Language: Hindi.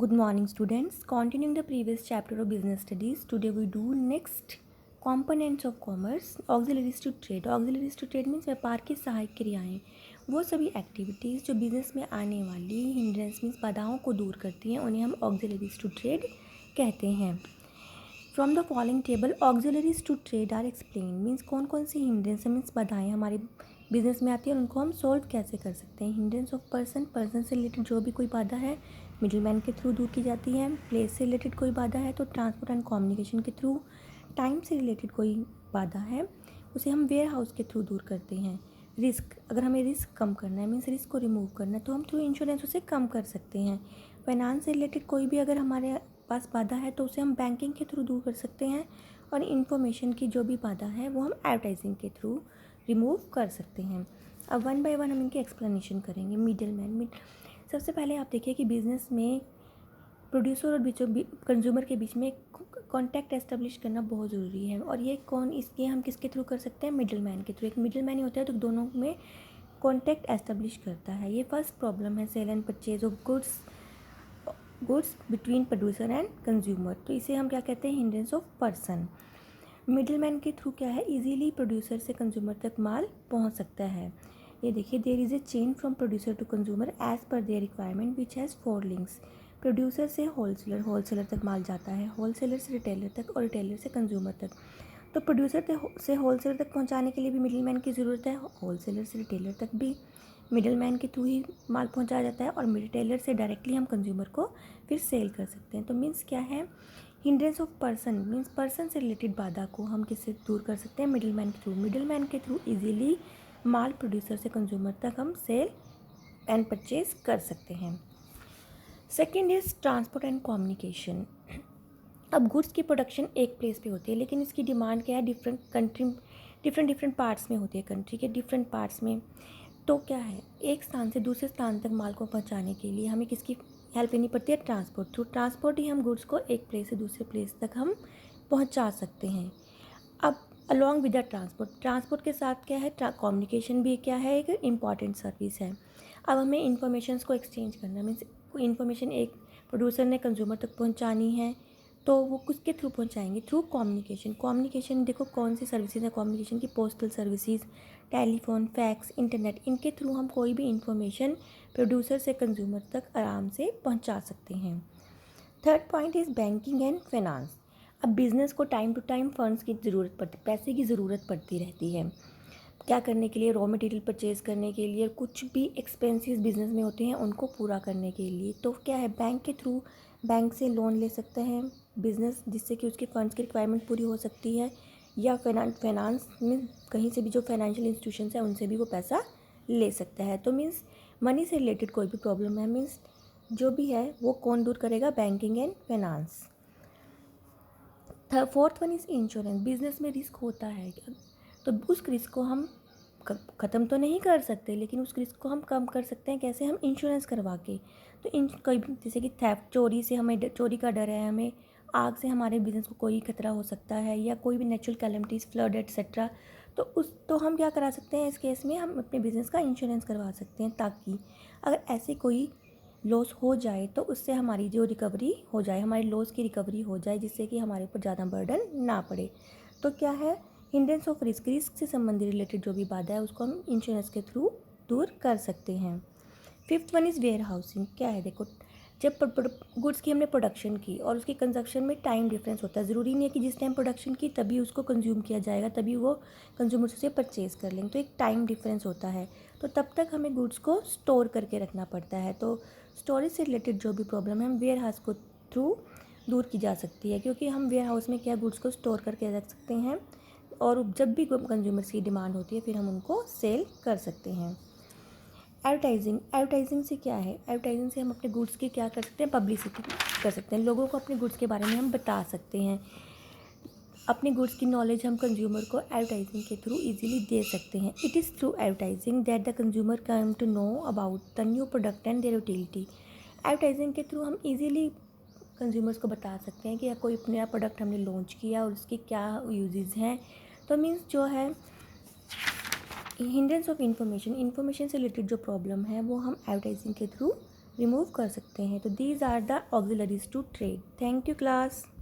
Good morning students. Continuing the previous chapter of business studies, today we do next components of commerce, auxiliaries to trade. Auxiliaries to trade means व्यापार की सहायक क्रियाएं, वो सभी एक्टिविटीज़ जो बिजनेस में आने वाली हिंड्रेंस मीन्स बाधाओं को दूर करती हैं उन्हें हम auxiliaries to trade कहते हैं. From the following table auxiliaries to trade are explain means कौन कौन सी हिंड्रेंस मीन्स बाधाएं हमारे बिजनेस में आती है और उनको हम सॉल्व कैसे कर सकते हैं. हिंड्रेंस ऑफ पर्सन से रिलेटेड जो भी कोई बाधा है मिडिल मैन के थ्रू दूर की जाती है. प्लेस से रिलेटेड कोई बाधा है तो ट्रांसपोर्ट एंड कम्युनिकेशन के थ्रू. टाइम से रिलेटेड कोई बाधा है उसे हम वेयर हाउस के थ्रू दूर करते हैं. रिस्क, अगर हमें रिस्क कम करना है मीन्स रिस्क को रिमूव करना है तो हम थ्रू इंश्योरेंस उसे कम कर सकते हैं. फाइनेंस से रिलेटेड कोई भी अगर हमारे पास बाधा है तो उसे हम बैंकिंग के थ्रू दूर कर सकते हैं. और इन्फॉर्मेशन की जो भी बाधा है वो हम एडवर्टाइजिंग के थ्रू रिमूव कर सकते हैं. अब वन बाय वन हम इनकी एक्सप्लेनेशन करेंगे. मिडिल मैन, सबसे पहले आप देखिए कि बिजनेस में प्रोड्यूसर और कंज्यूमर के बीच में कॉन्टैक्ट एस्टेब्लिश करना बहुत ज़रूरी है. और ये इसके हम किसके थ्रू कर सकते हैं? मिडिल मैन के थ्रू. एक मिडिल मैन ही होता है तो दोनों में कॉन्टैक्ट एस्टेब्लिश करता है. ये फर्स्ट प्रॉब्लम है sale and purchase of goods between producer and consumer. तो इसे हम क्या कहते हैं? Hindrance of person. Middleman के थ्रू क्या है? इजीली प्रोड्यूसर से कंज्यूमर तक माल पहुंच सकता है. ये देखिए, there is a chain from producer to consumer as per their requirement which has 4 links. Producer से होलसेलर तक माल जाता है, होलसेलर से रिटेलर तक और रिटेलर से कंज्यूमर तक. तो प्रोड्यूसर से होलसेलर तक पहुंचाने के लिए भी मिडिल मैन की ज़रूरत है, होलसेलर से रिटेलर तक भी मिडिल मैन के थ्रू ही माल पहुंचाया जाता है. और रिटेलर से डायरेक्टली हम कंज्यूमर को फिर सेल कर सकते हैं. तो मीन्स क्या है? Hindrance of person means person से रिलेटेड बाधा को हम किससे दूर कर सकते हैं? मिडिल मैन के थ्रू. मिडिल मैन के थ्रू इजीली माल प्रोड्यूसर से कंज्यूमर तक हम सेल एंड परचेज कर सकते हैं. Second is transport and communication. अब गुड्स की प्रोडक्शन एक प्लेस पे होती है लेकिन इसकी डिमांड क्या है? डिफरेंट पार्ट्स में होती है, कंट्री के डिफरेंट पार्ट्स में. तो क्या है, एक स्थान से दूसरे स्थान तक माल को पहुंचाने के लिए हमें किसकी हेल्प लेनी पड़ती है? ट्रांसपोर्ट. थ्रू ट्रांसपोर्ट ही हम गुड्स को एक प्लेस से दूसरे प्लेस तक हम पहुंचा सकते हैं. अब अलॉन्ग विद द ट्रांसपोर्ट के साथ क्या है? कम्युनिकेशन भी क्या है? एक इम्पॉर्टेंट सर्विस है. अब हमें इंफॉर्मेशंस को एक्सचेंज करना मीन्स कोई इन्फॉर्मेशन एक प्रोड्यूसर ने कंज्यूमर तक पहुंचानी है तो वो किसके थ्रू पहुंचाएंगे? Through communication. देखो कौन सी सर्विसेज है कम्युनिकेशन की? Postal services, telephone, fax, internet. इनके थ्रू हम कोई भी इंफॉर्मेशन प्रोड्यूसर से कंज्यूमर तक आराम से पहुंचा सकते हैं. Third point is banking and finance. अब बिज़नेस को टाइम टू टाइम फंड्स की ज़रूरत पड़ती, पैसे की ज़रूरत पड़ती रहती है. क्या करने के लिए? रॉ मटेरियल परचेज़ करने के लिए, कुछ भी एक्सपेंसेस बिजनेस में होते हैं उनको पूरा करने के लिए. तो क्या है? बैंक के थ्रू बैंक से लोन ले सकते हैं बिज़नेस जिससे कि उसके फंड्स की रिक्वायरमेंट पूरी हो सकती है. या फाइनेंस में कहीं से भी जो फाइनेंशियल इंस्टीट्यूशंस हैं उनसे भी वो पैसा ले सकता है. तो मीन्स मनी से रिलेटेड कोई भी प्रॉब्लम है मीन्स जो भी है वो कौन दूर करेगा? Banking and finance. Fourth one is insurance. Business में रिस्क होता है तो उस रिस्क को हम ख़त्म तो नहीं कर सकते लेकिन उस रिस्क को हम कम कर सकते हैं. कैसे? हम इंश्योरेंस करवा के. तो कोई जैसे कि थेफ्ट, चोरी से हमें चोरी का डर है, हमें आग से हमारे बिज़नेस को कोई खतरा हो सकता है या कोई भी नेचुरल कैलेमिटीज़, फ्लड एट्सेट्रा. तो हम क्या करा सकते हैं? इस केस में हम अपने बिज़नेस का इंश्योरेंस करवा सकते हैं ताकि अगर ऐसे कोई लॉस हो जाए तो उससे हमारी जो रिकवरी हो जाए, हमारे लॉस की रिकवरी हो जाए जिससे कि हमारे ऊपर ज़्यादा बर्डन ना पड़े. तो क्या है? हिंड्रेंस ऑफ रिस्क से संबंधित रिलेटेड जो भी बाधा है उसको हम इंश्योरेंस के थ्रू दूर कर सकते हैं. Fifth one is warehousing. क्या है? देखो, जब गुड्स की हमने प्रोडक्शन की और उसकी कंजप्शन में टाइम डिफरेंस होता है. ज़रूरी नहीं है कि जिस टाइम प्रोडक्शन की तभी उसको कंज्यूम किया जाएगा, तभी वो कंज्यूमर से परचेज़ कर लेंगे. तो एक टाइम डिफरेंस होता है तो तब तक हमें गुड्स को स्टोर करके रखना पड़ता है. तो स्टोरेज से रिलेटेड जो भी प्रॉब्लम है हम वेयर हाउस को थ्रू दूर की जा सकती है क्योंकि हम वेयर हाउस में क्या गुड्स को स्टोर करके रख सकते हैं और जब भी कंज्यूमर्स की डिमांड होती है फिर हम उनको सेल कर सकते हैं. एडवर्टाइजिंग से क्या है? एडवर्टाइजिंग से हम अपने गुड्स की क्या कर सकते हैं? पब्लिसिटी कर सकते हैं. लोगों को अपने गुड्स के बारे में हम बता सकते हैं. अपने गुड्स की नॉलेज हम कंज्यूमर को एडवर्टाइजिंग के थ्रू इजीली दे सकते हैं. It is through advertising that the consumer come to know about the new product and their utility. Advertising के थ्रू हम इजीली कंज्यूमर्स को बता सकते हैं कि कोई नया प्रोडक्ट हमने लॉन्च किया और उसके क्या यूजेस हैं. तो मीन्स जो है हिंड्रेंस ऑफ इन्फॉर्मेशन से रिलेटेड जो प्रॉब्लम है वो हम एडवर्टाइजिंग के थ्रू रिमूव कर सकते हैं। तो these are the auxiliaries to trade. Thank you class.